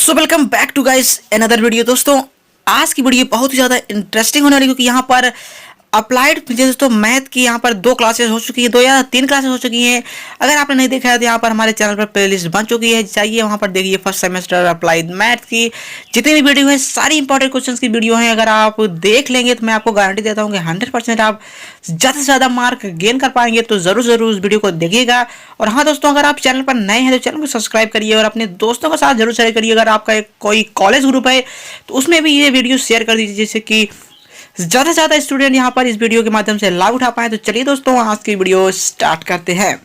So welcome back to guys another video. दोस्तों आज की वीडियो बहुत ही ज़्यादा इंटरेस्टिंग होने वाली, क्योंकि यहाँ पर अप्लाइड दोस्तों मैथ की यहाँ पर 2 क्लासेस हो चुकी है, 2 या 3 क्लासेस हो चुकी हैं। अगर आपने नहीं देखा है तो यहाँ पर हमारे चैनल पर प्लेलिस्ट बन चुकी है, जाइए वहाँ पर देखिए। फर्स्ट सेमेस्टर अप्लाइड मैथ की जितनी भी वीडियो है सारी इंपॉर्टेंट क्वेश्चंस की वीडियो है। अगर आप देख लेंगे तो मैं आपको गारंटी देता हूँ कि 100% आप ज़्यादा से ज़्यादा मार्क गेन कर पाएंगे। तो ज़रूर उस वीडियो को देखिएगा। और हाँ दोस्तों, अगर आप चैनल पर नए हैं तो चैनल को सब्सक्राइब करिए और अपने दोस्तों के साथ जरूर शेयर करिए। अगर आपका कोई कॉलेज ग्रुप है तो उसमें भी ये वीडियो शेयर कर दीजिए, जिससे कि ज़्यादा से ज़्यादा स्टूडेंट यहाँ पर इस वीडियो के माध्यम से लाभ उठा पाए। तो चलिए दोस्तों आज की वीडियो स्टार्ट करते हैं।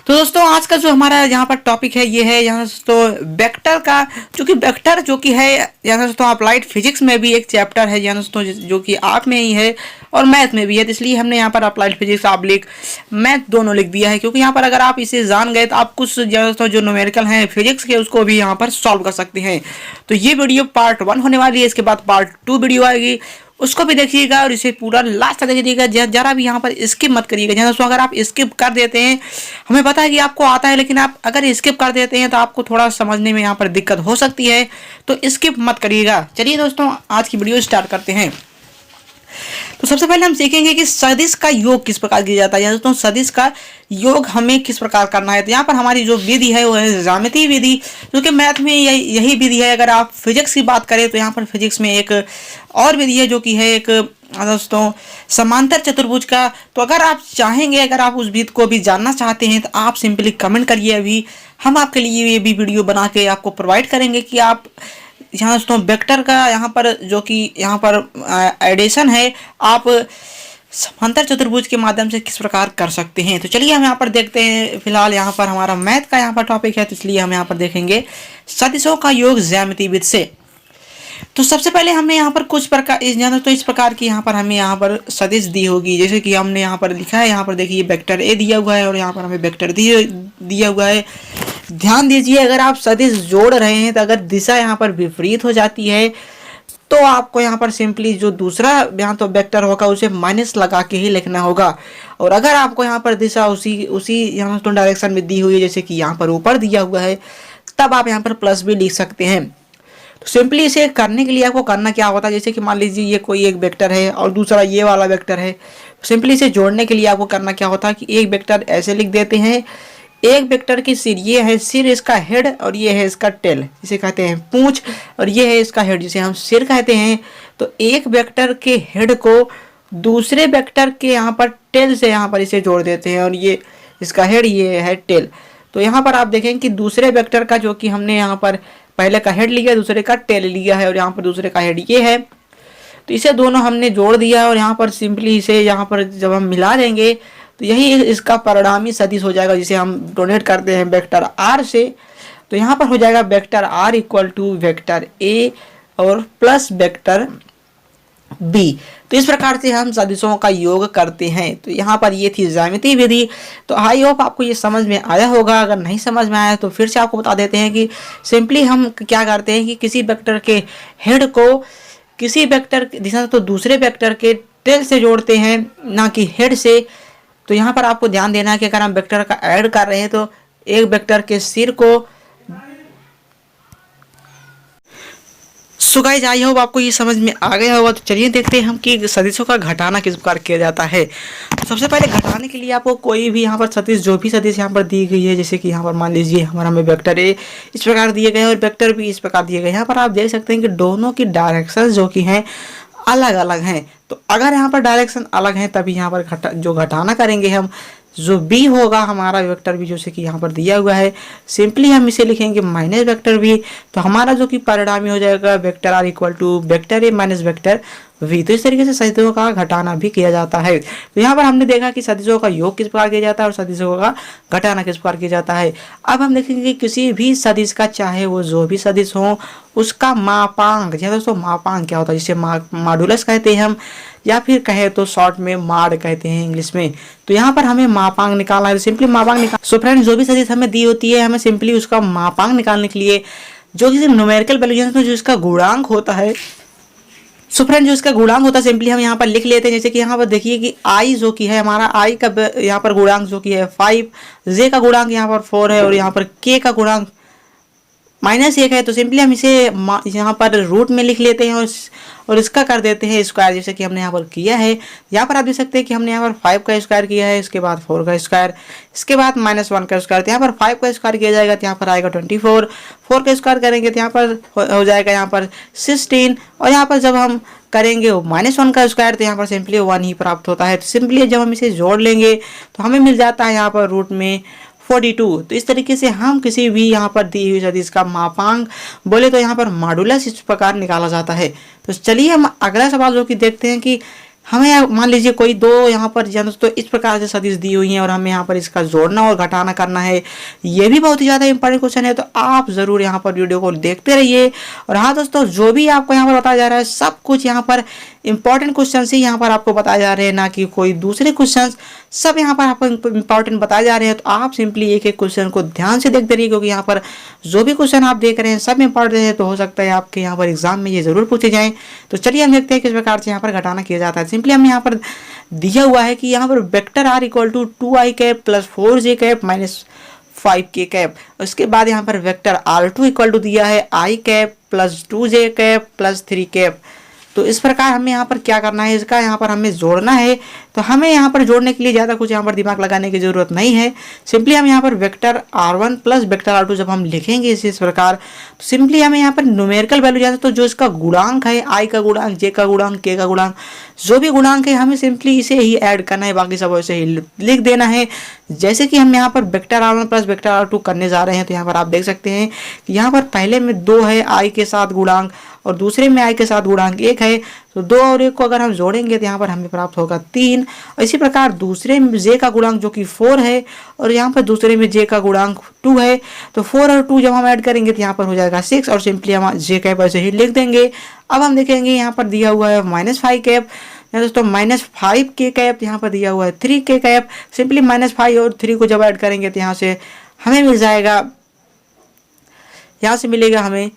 तो दोस्तों आज का जो हमारा यहाँ पर टॉपिक है ये है यहाँ दोस्तों वेक्टर का, क्योंकि वेक्टर जो कि है यहाँ दोस्तों अप्लाइड फिजिक्स में भी एक चैप्टर है यहाँ दोस्तों, जो कि आर्ट में ही है और मैथ में भी है। तो इसलिए हमने यहाँ पर अप्लाइड फिजिक्स ऑब्लिक मैथ दोनों लिख दिया है, क्योंकि यहाँ पर अगर आप इसे जान गए तो आप कुछ दोस्तों जो न्यूमेरिकल हैं फिजिक्स के उसको भी यहाँ पर सॉल्व कर सकते हैं। तो ये वीडियो पार्ट 1 होने वाली है, इसके बाद पार्ट 2 वीडियो आएगी, उसको भी देखिएगा और इसे पूरा लास्ट तक देखिएगा। जरा भी यहाँ पर स्किप मत करिएगा। दोस्तों अगर आप स्किप कर देते हैं, हमें पता है कि आपको आता है, लेकिन आप अगर स्किप कर देते हैं तो आपको थोड़ा समझने में यहाँ पर दिक्कत हो सकती है, तो स्किप मत करिएगा। चलिए दोस्तों आज की वीडियो स्टार्ट करते हैं। तो सबसे पहले हम सीखेंगे कि सदिश का योग किस प्रकार किया जाता है। दोस्तों सदिश का योग हमें किस प्रकार करना है, तो यहाँ पर हमारी जो विधि है वो है ज्यामितीय विधि, क्योंकि मैथ में यही विधि है। अगर आप फिजिक्स की बात करें तो यहाँ पर फिजिक्स में एक और विधि है जो कि है एक दोस्तों समांतर चतुर्भुज का। तो अगर आप चाहेंगे, अगर आप उस विधि को भी जानना चाहते हैं तो आप सिंपली कमेंट करिए, अभी हम आपके लिए ये भी वीडियो बना के आपको प्रोवाइड करेंगे कि आप यहाँ दोस्तों वेक्टर का यहाँ पर जो कि यहाँ पर एडिशन है आप समांतर चतुर्भुज के माध्यम से किस प्रकार कर सकते हैं। तो चलिए हम यहाँ पर देखते हैं। फिलहाल यहाँ पर हमारा मैथ का यहाँ पर टॉपिक है, तो इसलिए हम यहाँ पर देखेंगे सदिशों का योग ज्यामितीय विधि से। तो सबसे पहले हमें यहाँ पर कुछ प्रकार इस प्रकार की यहाँ पर हमें यहाँ पर सदिश दी होगी, जैसे कि हमने यहाँ पर लिखा है। यहाँ पर देखिए वेक्टर ए दिया हुआ है और यहाँ पर हमें वेक्टर दिया हुआ है। ध्यान दीजिए, अगर आप सदिश जोड़ रहे हैं तो अगर दिशा यहाँ पर विपरीत हो जाती है तो आपको यहाँ पर सिंपली जो दूसरा यहाँ तो वेक्टर होगा उसे माइनस लगा के ही लिखना होगा। और अगर आपको यहाँ पर दिशा उसी यहाँ तो डायरेक्शन में दी हुई है, जैसे कि यहाँ पर ऊपर दिया हुआ है, तब आप यहाँ पर प्लस भी लिख सकते हैं। तो सिंपली इसे करने के लिए आपको करना क्या होता है, जैसे कि मान लीजिए ये कोई एक वेक्टर है और दूसरा ये वाला वेक्टर है। सिंपली इसे जोड़ने के लिए आपको करना क्या होता है कि एक वेक्टर ऐसे लिख देते हैं। एक वेक्टर की सिर ये है, सिर इसका हेड, और ये है इसका टेल जिसे कहते हैं पूंछ, और ये है इसका हेड जिसे हम सिर कहते हैं। तो एक वेक्टर के हेड को दूसरे वेक्टर के यहाँ पर टेल से यहाँ पर इसे जोड़ देते हैं, और ये इसका हेड, ये है टेल। तो यहाँ पर आप देखें कि दूसरे वेक्टर का जो कि हमने यहाँ पर पहले का हेड लिया, दूसरे का टेल लिया है, और यहाँ पर दूसरे का हेड ये है। तो इसे दोनों हमने जोड़ दिया और यहाँ पर सिंपली इसे यहाँ पर जब हम मिला देंगे तो यही इसका परिणामी सदिश हो जाएगा, जिसे हम डोनेट करते हैं वेक्टर आर से। तो यहाँ पर हो जाएगा vector R equal to vector A और प्लस वेक्टर बी। तो इस प्रकार से हम सदिशों का योग करते हैं। तो यहाँ पर ये थी ज्यामितीय विधि। तो आई होप आपको ये समझ में आया होगा। अगर नहीं समझ में आया तो फिर से आपको बता देते हैं कि सिंपली हम क्या करते हैं कि किसी वेक्टर के हेड को किसी वेक्टर दिशा तो दूसरे वेक्टर के टेल से जोड़ते हैं, ना कि हेड से। तो यहाँ पर आपको ध्यान देना है कि अगर हम वेक्टर का ऐड कर रहे हैं तो एक वेक्टर के सिर को सो गाइस आई होप आपको ये समझ में आ गया होगा। तो चलिए देखते हैं हम कि सदिशों का घटाना किस प्रकार किया जाता है। तो सबसे पहले घटाने के लिए आपको कोई भी यहाँ पर सदिश, जो भी सदिश यहाँ पर दी गई है, जैसे कि यहाँ पर मान लीजिए हमारा हमें वेक्टर ए इस प्रकार दिए गए और वेक्टर बी इस प्रकार दिए गए। यहाँ पर आप देख सकते हैं कि दोनों की डायरेक्शन जो कि हैं अलग अलग हैं। तो अगर यहाँ पर डायरेक्शन अलग है तभी यहाँ पर जो घटाना करेंगे हम, जो बी होगा हमारा वेक्टर बी जैसे कि यहाँ पर दिया हुआ है, सिंपली हम इसे लिखेंगे माइनस वेक्टर बी। तो हमारा जो कि परिणामी हो जाएगा vector R equal to vector A minus vector V. तो इस तरीके से सदिशों का घटाना भी किया जाता है। तो यहाँ पर हमने देखा कि सदिशों का योग किस प्रकार किया जाता है और सदिशों का घटाना किस प्रकार किया जाता है। अब हम देखेंगे कि किसी भी सदिश का, चाहे वो जो भी सदिश हो, उसका मापांक, जैसे दोस्तों मापांक क्या होता है, जिसे मॉडुलस कहते हैं हम, या फिर कहे तो शॉर्ट में माड कहते हैं इंग्लिश में। तो यहाँ पर हमें मापांक निकालना है। सिंपली मापांक निकाल सो फ्रेंड, जो भी सदिश हमें दी होती है, हमें सिंपली उसका मापांक निकालने के लिए जो कि न्यूमेरिकल वैल्यू जो इसका गुणांक होता है, सो फ्रेंड जो इसका गुणांक होता है सिंपली हम यहाँ पर लिख लेते हैं। जैसे कि यहाँ पर देखिए कि आई जो कि है हमारा, आई का यहाँ पर गुणांक जो कि है 5, जे का गुणांक यहाँ पर 4 है और यहाँ पर के का गुणांक -1 है, तो सिंपली हम इसे यहाँ पर रूट में लिख लेते हैं और इसका कर देते हैं स्क्वायर, जैसे कि हमने यहाँ पर किया है। यहाँ पर आप देख सकते हैं कि हमने यहाँ पर 5 का स्क्वायर किया है, इसके बाद 4 का स्क्वायर, इसके बाद -1 का स्क्वायर। तो यहाँ पर 5 का स्क्वायर किया जाएगा तो यहाँ पर आएगा 24, 4 का स्क्वायर करेंगे तो यहाँ पर हो जाएगा यहाँ पर 16, और यहाँ पर जब हम करेंगे -1 का स्क्वायर तो यहाँ पर सिंपली 1 ही प्राप्त होता है। तो सिंपली जब हम इसे जोड़ लेंगे तो हमें मिल जाता है यहाँ पर रूट में 42। तो इस तरीके से हम किसी भी यहाँ पर दी हुई सदिश का मापांक बोले तो यहाँ पर मॉडुलस इस प्रकार निकाला जाता है। तो चलिए हम अगला सवाल जो कि देखते हैं कि हमें मान लीजिए कोई दो यहाँ पर तो इस प्रकार से सदिश दी हुई हैं और हमें यहाँ पर इसका जोड़ना और घटाना करना है। ये भी बहुत ही ज़्यादा इंपॉर्टेंट क्वेश्चन है, तो आप ज़रूर यहाँ पर वीडियो को देखते रहिए। और हाँ दोस्तों, जो भी आपको यहाँ पर बताया जा रहा है सब कुछ यहाँ पर इंपॉर्टेंट क्वेश्चन ही यहाँ पर आपको बताए जा रहे हैं, ना कि कोई दूसरे क्वेश्चन। सब यहाँ पर आपको इंपॉर्टेंट बताए जा रहे हैं, तो आप सिंपली एक एक क्वेश्चन को ध्यान से देखते रहिए, क्योंकि यहाँ पर जो भी क्वेश्चन आप देख रहे हैं सब इंपॉर्टेंट है। तो हो सकता है आपके यहाँ पर एग्जाम में ये जरूर पूछे जाएं। तो चलिए हम देखते हैं किस प्रकार से यहाँ पर घटाना किया जाता है। सिंपली हमने यहाँ पर दिया हुआ है कि यहाँ पर vector R equal to 2i cap plus 4j cap minus 5k cap. उसके बाद यहाँ पर वेक्टर R2 इक्वल टू दिया है i cap plus 2j cap plus 3 cap. तो इस प्रकार हमें यहाँ पर क्या करना है, इसका यहाँ पर हमें जोड़ना है। तो हमें यहाँ पर जोड़ने के लिए ज़्यादा कुछ यहाँ पर दिमाग लगाने की ज़रूरत नहीं है। सिंपली हम यहाँ पर vector R1 plus vector R2 जब हम लिखेंगे इस प्रकार, तो सिंपली हमें यहाँ पर न्यूमेरिकल वैल्यू जाता है। तो जो इसका गुणांक है, i का गुणांक, j का गुणांक, k का गुणांक, जो भी गुणांक है हमें सिंपली इसे ही ऐड करना है, बाकी सब वैसे ही लिख देना है। जैसे कि हम यहाँ पर vector R1 plus vector R2 करने जा रहे हैं, तो यहाँ पर आप देख सकते हैं कि यहाँ पर पहले में 2 है i के साथ गुणांक और दूसरे में i के साथ गुणांक 1 है। तो 2 और 1 को अगर हम जोड़ेंगे तो यहाँ पर हमें प्राप्त होगा 3। और इसी प्रकार दूसरे में j का गुणांक जो कि 4 है और यहाँ पर दूसरे में j का गुणांक 2 है। तो 4 और 2 जब हम ऐड करेंगे तो यहाँ पर हो जाएगा 6 और सिंपली हम j कैप ऐसे ही लिख देंगे। अब हम देखेंगे यहाँ पर दिया हुआ है -5 कैप, दोस्तों -5k कैप, यहाँ पर दिया हुआ है 3k कैप। सिंपली -5 और 3 को जब ऐड करेंगे तो यहाँ से हमें मिल जाएगा, यहाँ से मिलेगा हमें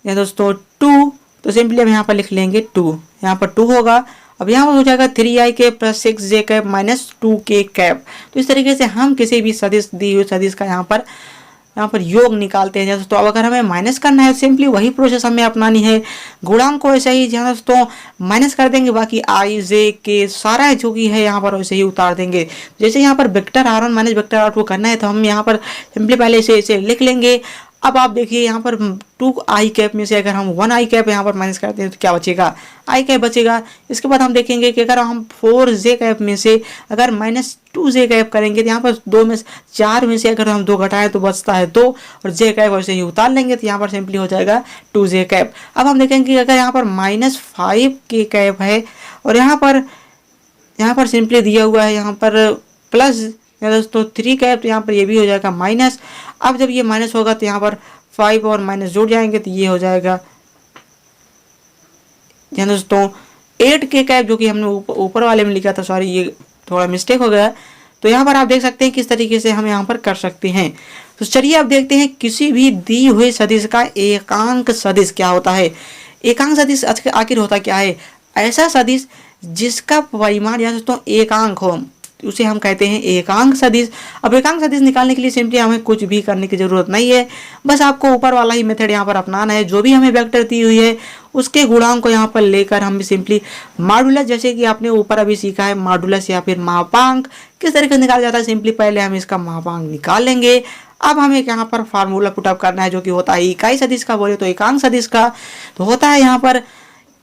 दोस्तों 2। तो सिंपली हम यहाँ पर लिख लेंगे 2, यहाँ पर 2 होगा। अब यहाँ पर हो जाएगा 3i cap plus 6j cap minus 2k cap. तो इस तरीके से हम किसी भी सदिश दी हुई सदिश का यहाँ पर योग निकालते हैं दोस्तों। अब अगर हमें माइनस करना है सिंपली वही प्रोसेस हमें अपनानी है। गुणांक को ऐसे ही दोस्तों माइनस कर देंगे, बाकी i j k सारा जो कि है यहाँ पर वैसे ही उतार देंगे। जैसे यहाँ पर vector R1 minus vector R2 करना है तो हम यहाँ पर सिंपली पहले इसे लिख लेंगे। अब आप देखिए यहाँ पर 2i कैप में से अगर हम 1i कैप यहाँ पर माइनस करते हैं तो क्या बचेगा, i कैप बचेगा। इसके बाद हम देखेंगे कि अगर हम 4j कैप में से अगर -2j कैप करेंगे तो यहाँ पर 4 में से अगर हम 2 घटाएं तो बचता है 2 और j कैप वैसे ही उतार लेंगे तो यहाँ पर सिंपली हो जाएगा 2j कैप। अब हम देखेंगे कि अगर यहाँ पर -5k कैप है और यहाँ पर सिंपली दिया हुआ है यहाँ पर प्लस दोस्तों 3 कैप, तो यहाँ पर ये भी हो जाएगा माइनस। अब जब ये माइनस होगा तो यहाँ पर 5 और माइनस जुड़ जाएंगे तो ये हो जाएगा दोस्तों 8k कैप, जो कि हमने ऊपर वाले में लिखा था, सॉरी ये थोड़ा मिस्टेक हो गया। तो यहाँ पर आप देख सकते हैं किस तरीके से हम यहाँ पर कर सकते हैं। तो चलिए अब देखते हैं किसी भी दी हुई सदिश का एकांक सदिश क्या होता है। एकांक सदिश आखिर होता क्या है, ऐसा सदिश जिसका परिमाण या दोस्तों एकांक हो उसे हम कहते हैं एकांक सदिश। अब एकांक सदिश निकालने के लिए सिंपली हमें कुछ भी करने की जरूरत नहीं है, बस आपको ऊपर वाला ही मेथड यहाँ पर अपनाना है। जो भी हमें वेक्टर दी हुई है उसके गुणांक को यहाँ पर लेकर हम सिंपली मॉडुलस, जैसे कि आपने ऊपर अभी सीखा है मॉडुलस या फिर मापांक किस तरीके से निकाला जाता है। सिंपली पहले हम इसका मापांक निकाल लेंगे। अब हमें यहाँ पर फार्मूला पुटअप करना है जो कि होता है इकाई सदिश का, बोले तो एकांक सदिश का। तो होता है यहाँ पर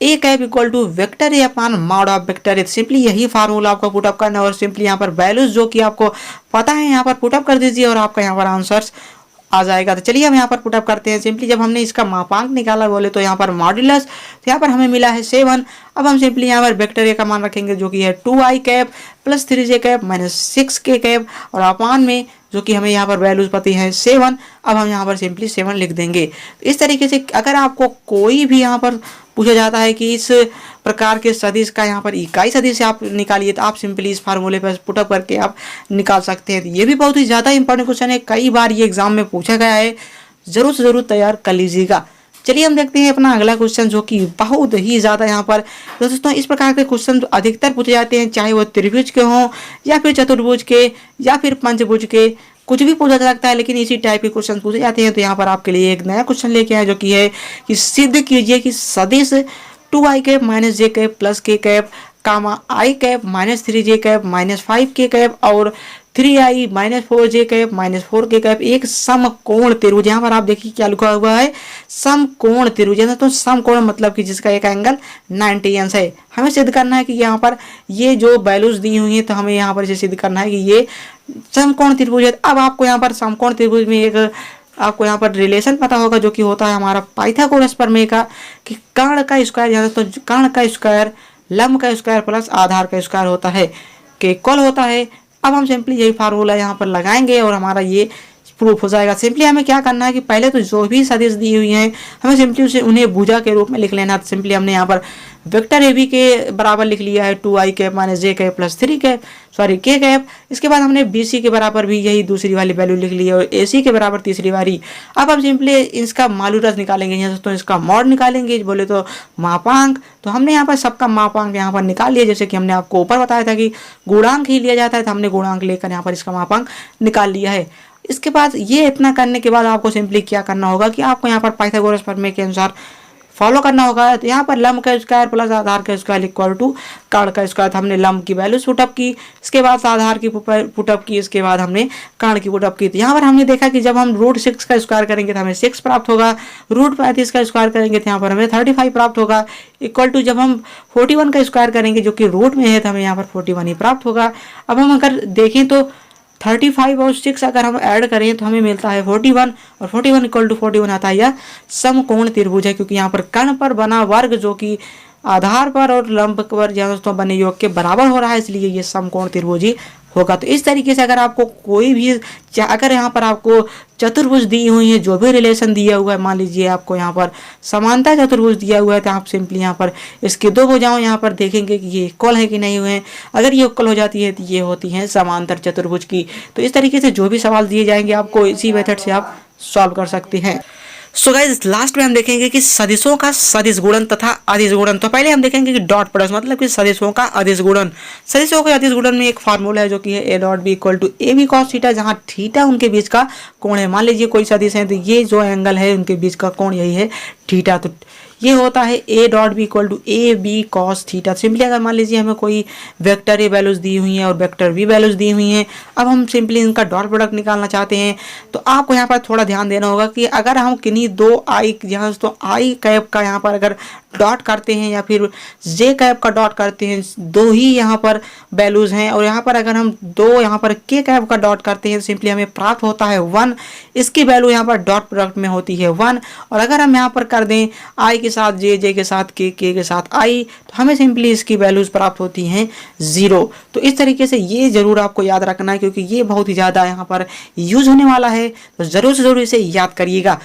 A cap equal to vector A upon mod of vector A. Simply यही फार्मूला आपको पुटअप करना है और सिंपली यहाँ पर वैल्यूज जो कि आपको पता है यहाँ पर पुटअप कर दीजिए और आपका यहाँ पर आंसर्स आ जाएगा। तो चलिए हम यहाँ पर पुटअप करते हैं। सिंपली जब हमने इसका मापांक निकाला बोले तो यहाँ पर मॉड्यूलस, तो यहाँ पर हमें मिला है 7। अब हम सिंपली यहाँ पर वेक्टर ए का मान रखेंगे जो कि है 2i cap plus 3j cap minus 6k cap और अपान में जो कि हमें यहाँ पर वैल्यूज पता है 7। अब हम यहाँ पर सिंपली 7 लिख देंगे। इस तरीके से अगर आपको कोई भी यहाँ पर पूछा जाता है कि इस प्रकार के सदिश का यहाँ पर इकाई सदिश आप निकालिए, तो आप सिंपली इस फार्मूले पर पुटअप करके आप निकाल सकते हैं। ये भी बहुत ही ज़्यादा इंपॉर्टेंट क्वेश्चन है, कई बार ये एग्जाम में पूछा गया है, ज़रूर से ज़रूर तैयार कर लीजिएगा। चलिए हम देखते हैं अपना अगला क्वेश्चन जो कि बहुत ही ज़्यादा यहाँ पर दोस्तों इस प्रकार के क्वेश्चन अधिकतर पूछे जाते हैं, चाहे वो त्रिभुज के हों या फिर चतुर्भुज के या फिर पंचभुज के। कुछ भी पूछा जा सकता है, लेकिन इसी टाइप के क्वेश्चन पूछे जाते हैं। तो यहाँ पर आपके लिए एक नया क्वेश्चन लेके आए, जो कि है कि सिद्ध कीजिए कि सदिश 2i cap minus J cap plus K cap comma I cap minus 3j cap minus 5k cap और 3i minus 4j cap minus 4k cap एक समकोण त्रिभुज। यहाँ पर आप देखिए क्या लिखा हुआ है, समकोण त्रिभुज। तो समकोण मतलब कि जिसका एक एंगल 90 अंश है। हमें सिद्ध करना है कि यहाँ पर ये जो वैल्यूज दी हुई है, तो हमें यहाँ पर इसे सिद्ध करना है कि ये समकोण त्रिभुज है। अब आपको यहाँ पर समकोण त्रिभुज में एक आपको यहाँ पर रिलेशन पता होगा, जो कि होता है हमारा पाइथागोरस प्रमेय का, कि कर्ण का स्क्वायर यहाँ तो कर्ण का स्क्वायर लंब का स्क्वायर प्लस आधार का स्क्वायर होता है के इक्वल होता है। अब हम सिंपली यही फार्मूला यहाँ पर लगाएंगे और हमारा ये प्रूफ हो जाएगा। सिंपली हमें क्या करना है कि पहले तो जो भी सदिश दी हुई हैं हमें सिंपली उसे उन्हें भुजा के रूप में लिख लेना। तो सिंपली हमने यहाँ पर वेक्टर ए बी के बराबर लिख लिया है 2i cap minus J cap plus 3 cap sorry के कैप। इसके बाद हमने बी सी के बराबर भी यही दूसरी वाली वैल्यू लिख ली है और ए सी के बराबर तीसरी वाली। अब हम सिंपली इसका मालूरस निकालेंगे, यहाँ तो इसका मॉड निकालेंगे, बोले तो मापांक। तो हमने यहाँ पर सबका मापांक यहाँ पर निकाल लिया, जैसे कि हमने आपको ऊपर बताया था कि गुणांक ही लिया जाता है, तो हमने गुणांक लेकर यहाँ पर इसका मापांक निकाल लिया है। इसके बाद ये इतना करने के बाद आपको सिंपली क्या करना होगा कि आपको यहाँ पर पाइथागोरस प्रमेय के अनुसार फॉलो करना होगा। तो यहाँ पर लंब का स्क्वायर प्लस आधार का स्क्वायर इक्वल टू कर्ण का स्क्वायर। हमने लंब की वैल्यू पुटअप की, इसके बाद आधार की पुटअप की, इसके बाद हमने कर्ण की पुटअप की। तो यहाँ पर हमने देखा कि जब हम √6 का स्क्वायर करेंगे तो हमें 6 प्राप्त होगा, √35 का स्क्वायर करेंगे तो यहाँ पर हमें 35 प्राप्त होगा, इक्वल टू जब हम 41 का स्क्वायर करेंगे जो कि रूट में है तो हमें यहाँ पर 41 ही प्राप्त होगा। अब हम अगर देखें तो 35 और 6 अगर हम ऐड करें तो हमें मिलता है 41 और 41 इक्वल टू 41 आता है यह समकोण त्रिभुज है, क्योंकि यहाँ पर कर्ण पर बना वर्ग जो कि आधार पर और लंब पर दोस्तों बने योग के बराबर हो रहा है, इसलिए ये समकोण त्रिभुज ही होगा। तो इस तरीके से अगर आपको कोई भी अगर यहाँ पर आपको चतुर्भुज दी हुई है, जो भी रिलेशन दिया हुआ है, मान लीजिए आपको यहाँ पर समानता चतुर्भुज दिया हुआ है, तो आप सिंपली यहाँ पर इसके दो भुजाओं यहाँ पर देखेंगे कि ये इक्वल है कि नहीं हुए हैं। अगर ये इक्वल हो जाती है तो ये होती है समांतर चतुर्भुज की। तो इस तरीके से जो भी सवाल दिए जाएंगे आपको इसी मेथड से आप सॉल्व कर सकते हैं। सो गाइस लास्ट में हम देखेंगे कि सदिशों का सदिश गुणन तथा अदिश गुणन। तो पहले हम देखेंगे कि डॉट प्रोडक्ट मतलब कि सदिशों का अदिश गुणन। सदिशों के अदिश गुणन में एक फार्मूला है जो कि है A dot B equal to A B cos theta, जहाँ थीटा उनके बीच का कोण है। मान लीजिए कोई सदिश है तो ये जो एंगल है उनके बीच का कोण यही है थीटा। तो ये होता है A dot B equal to A B cos theta. Simply अगर मान लीजिए हमें कोई वेक्टर ए वैल्यूज दी हुई हैं और वेक्टर बी वैल्यूज दी हुई हैं, अब हम सिंपली इनका डॉट प्रोडक्ट निकालना चाहते हैं, तो आपको यहाँ पर थोड़ा ध्यान देना होगा कि अगर हम किन्हीं दो आई यहाँ तो आई कैप का यहाँ पर अगर डॉट करते हैं या फिर जे कैप का डॉट करते हैं, दो ही यहाँ पर वैल्यूज हैं, और यहाँ पर अगर हम दो यहाँ पर के कैप का डॉट करते हैं तो सिंपली हमें प्राप्त होता है 1। इसकी वैल्यू यहाँ पर डॉट प्रोडक्ट में होती है 1। और अगर हम यहाँ पर कर दें आई के साथ जे, जे के साथ के के साथ आई, तो हमें सिंपली इसकी वैल्यूज प्राप्त होती हैं 0। तो इस तरीके से ये जरूर आपको याद रखना है, क्योंकि ये बहुत ही ज़्यादा यहाँ पर यूज होने वाला है, तो ज़रूर से ज़रूर इसे याद करिएगा।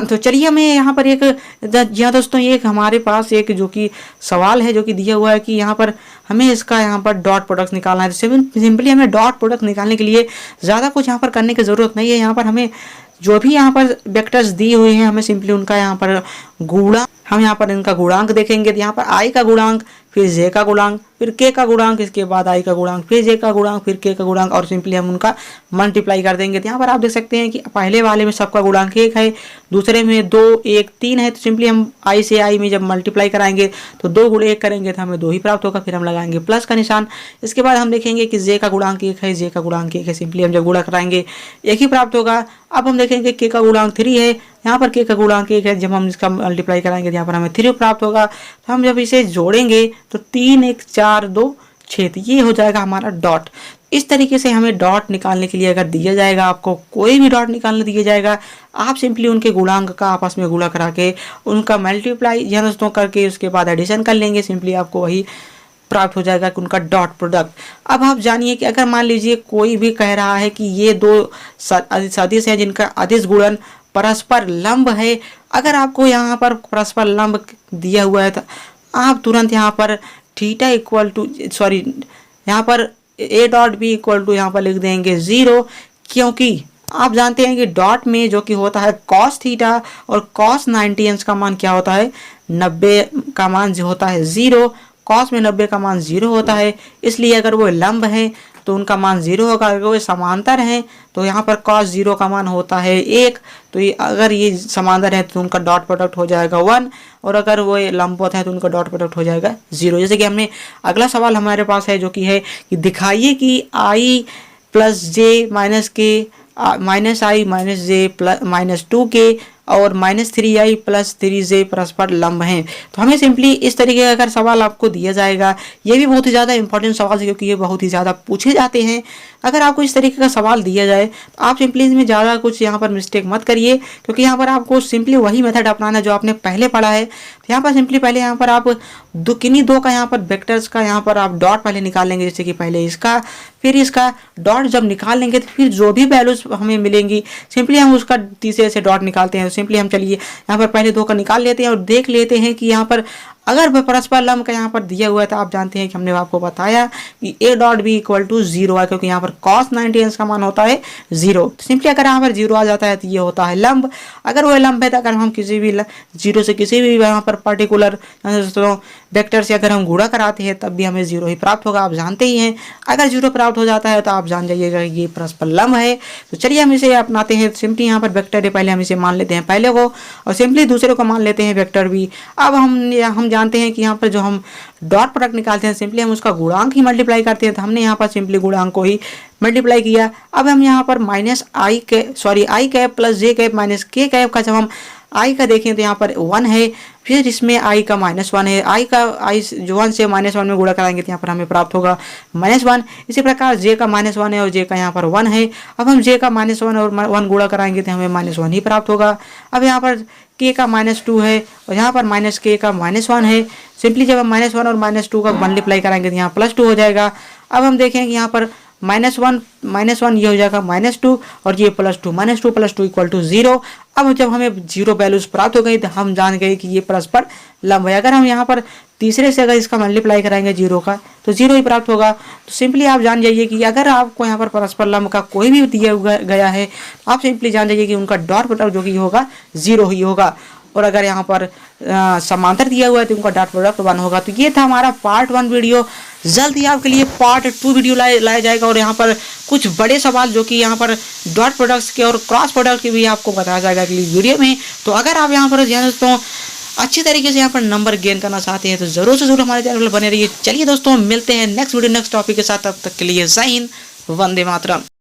तो चलिए हमें यहाँ पर एक यहाँ दोस्तों ये एक हमारे पास एक जो कि सवाल है जो कि दिया हुआ है कि यहाँ पर हमें इसका यहाँ पर डॉट प्रोडक्ट निकालना है। सिंपली हमें डॉट प्रोडक्ट निकालने के लिए ज़्यादा कुछ यहाँ पर करने की ज़रूरत नहीं है। यहाँ पर हमें जो भी यहाँ पर वेक्टर्स दी हुई हैं हमें सिंपली उनका यहाँ पर गुणा हम यहाँ पर इनका गुणांक देखेंगे। तो यहाँ पर आई का गुणांक, फिर जे का गुणांक, फिर के का गुणांक, इसके बाद आई का गुणांक, फिर जे का गुणांक, फिर के का गुणांक, और सिंपली हम उनका मल्टीप्लाई कर देंगे। तो यहाँ पर आप देख सकते हैं कि पहले वाले में सबका गुणांक 1 है, दूसरे में 2 1 3 है। तो सिंपली हम आई से आई में जब मल्टीप्लाई कराएंगे तो 2 गुणे 1 करेंगे तो हमें 2 ही प्राप्त होगा, फिर हम लगाएंगे प्लस का निशान। इसके बाद हम देखेंगे कि जे का गुणांक 1 है, जे का गुणांक 1 है, सिंपली हम जब गुणा कराएंगे 1 ही प्राप्त होगा। अब हम देखेंगे के का गुणांक 3 है, यहाँ पर के का गुणांक 1 है, जब हम इसका मल्टीप्लाई कराएंगे यहाँ पर हमें 3 प्राप्त होगा। तो हम जब इसे जोड़ेंगे तो 3 1 4 2 6, तो ये हो जाएगा हमारा डॉट। इस तरीके से हमें डॉट निकालने के लिए अगर दिया जाएगा, आपको कोई भी डॉट निकालने दिया जाएगा, आप सिंपली उनके गुणांक का आपस में गुणा करा के उनका मल्टीप्लाई या दोस्तों करके उसके बाद एडिशन कर लेंगे, सिंपली आपको वही प्राप्त हो जाएगा कि उनका डॉट प्रोडक्ट। अब आप जानिए कि अगर मान लीजिए कोई भी कह रहा है कि ये दो सदिश हैं जिनका अदिश गुणन परस्पर लंब है, अगर आपको यहाँ पर परस्पर लंब दिया हुआ है तो आप तुरंत यहाँ पर थीटा इक्वल टू यहाँ पर A dot B equal to यहाँ पर लिख देंगे 0, क्योंकि आप जानते हैं कि डॉट में जो कि होता है कॉस थीटा और कॉस 90 अंश का मान क्या होता है 90 का मान जो होता है 0, कॉस में 90 का मान 0 होता है। इसलिए अगर वो लंब है तो उनका मान 0 होगा। अगर वो समांतर हैं तो यहाँ पर cos 0 का मान होता है 1। तो ये अगर ये समांतर है तो उनका डॉट प्रोडक्ट हो जाएगा 1, और अगर वो लंबवत है तो उनका डॉट प्रोडक्ट हो जाएगा 0। जैसे कि हमने अगला सवाल हमारे पास है जो कि है कि दिखाइए कि i प्लस जे माइनस के माइनस आई माइनस जे प्लस माइनस 2k और -3i प्लस 3j परस्पर लंब हैं। तो हमें सिंपली इस तरीके का अगर सवाल आपको दिया जाएगा, ये भी बहुत ही ज़्यादा इंपॉर्टेंट सवाल है क्योंकि ये बहुत ही ज़्यादा पूछे जाते हैं। अगर आपको इस तरीके का सवाल दिया जाए तो आप सिंपली इसमें ज़्यादा कुछ यहाँ पर मिस्टेक मत करिए, क्योंकि यहाँ पर आपको सिंपली वही मेथड अपनाना है जो आपने पहले पढ़ा है। तो यहाँ पर सिंपली पहले यहाँ पर आप किन्हीं दो का यहाँ पर वेक्टर्स का यहाँ पर आप डॉट पहले निकाल लेंगे, जैसे कि पहले इसका फिर इसका डॉट जब निकाल लेंगे तो फिर जो भी वैल्यूज हमें मिलेंगी सिंपली हम उसका तीसरे से डॉट निकालते हैं। तो सिंपली हम चलिए यहाँ पर पहले 2 का निकाल लेते हैं और देख लेते हैं कि यहाँ पर अगर परस्पर लंब का यहाँ पर दिया हुआ है तो आप जानते हैं कि हमने आपको बताया कि a dot B equal to 0 है, क्योंकि यहाँ पर cos 90 अंश का मान होता है 0। तो सिंपली अगर यहाँ पर 0 आ जाता है तो ये होता है लंब। अगर वो लंब है तो अगर हम किसी भी 0 से किसी भी यहाँ पर पर्टिकुलर वेक्टर से अगर हम गुणा कराते हैं तब भी हमें 0 ही प्राप्त होगा। आप जानते ही हैं अगर 0 प्राप्त हो जाता है तो आप जान जाइएगा ये परस्पर लंब है। तो चलिए हम इसे अपनाते हैं। सिंपली यहाँ पर वेक्टर है, पहले हम इसे मान लेते हैं पहले को और सिंपली दूसरे को मान लेते हैं वेक्टर भी। अब हम जानते हैं कि यहाँ पर जो हम डॉट प्रोडक्ट निकालते हैं सिंपली हम उसका गुणांक ही मल्टीप्लाई करते हैं। तो हमने यहाँ पर सिंपली गुणांक को ही मल्टीप्लाई किया। अब हम यहाँ पर आई कैप प्लस जे कैप माइनस के कैप का जब हम आई का देखें तो यहाँ पर 1 है, फिर इसमें आई का -1 है। आई जो 1 से -1 में गुणा कराएंगे तो यहाँ पर हमें प्राप्त होगा -1। इसी प्रकार जे का -1 है और जे का यहाँ पर 1 है। अब हम जे का -1 और 1 गुणा कराएंगे तो हमें -1 ही प्राप्त होगा। अब यहाँ पर k का -2 है और यहाँ पर -k का -1 है। सिंपली जब हम -1 और -2 का मल्टीप्लाई कराएंगे तो यहाँ +2 हो जाएगा। अब हम देखें कि यहाँ पर -1 ये हो जाएगा -2 और ये +2 -2 + 2 इक्वल टू 0। अब जब हमें 0 वैल्यूज प्राप्त हो गई तो हम जान गए कि ये परस्पर लंब है। अगर हम यहाँ पर तीसरे से अगर इसका मल्टीप्लाई कराएंगे 0 का तो 0 ही प्राप्त होगा। तो सिंपली आप जान जाइए कि अगर आपको यहाँ पर परस्पर लंब का कोई भी दिया गया है आप सिंपली जान जाइए कि उनका डॉट प्रोडक्ट जो कि होगा 0 ही होगा, और अगर यहाँ पर समांतर दिया हुआ है तो उनका डॉट प्रोडक्ट 1 होगा। तो ये था हमारा पार्ट 1 वीडियो। जल्द ही आपके लिए पार्ट 2 वीडियो लाया जाएगा और यहाँ पर कुछ बड़े सवाल जो कि यहाँ पर डॉट प्रोडक्ट्स के और क्रॉस प्रोडक्ट के भी आपको बताया जाएगा अगली वीडियो में। तो अगर आप यहाँ पर दोस्तों अच्छी तरीके से यहाँ पर नंबर गेन करना चाहते हैं तो जरूर से जरूर हमारे चैनल पर बने रहिए। चलिए दोस्तों मिलते हैं नेक्स्ट वीडियो नेक्स्ट टॉपिक के साथ, तब तक के लिए जय हिंद, वंदे मातरम।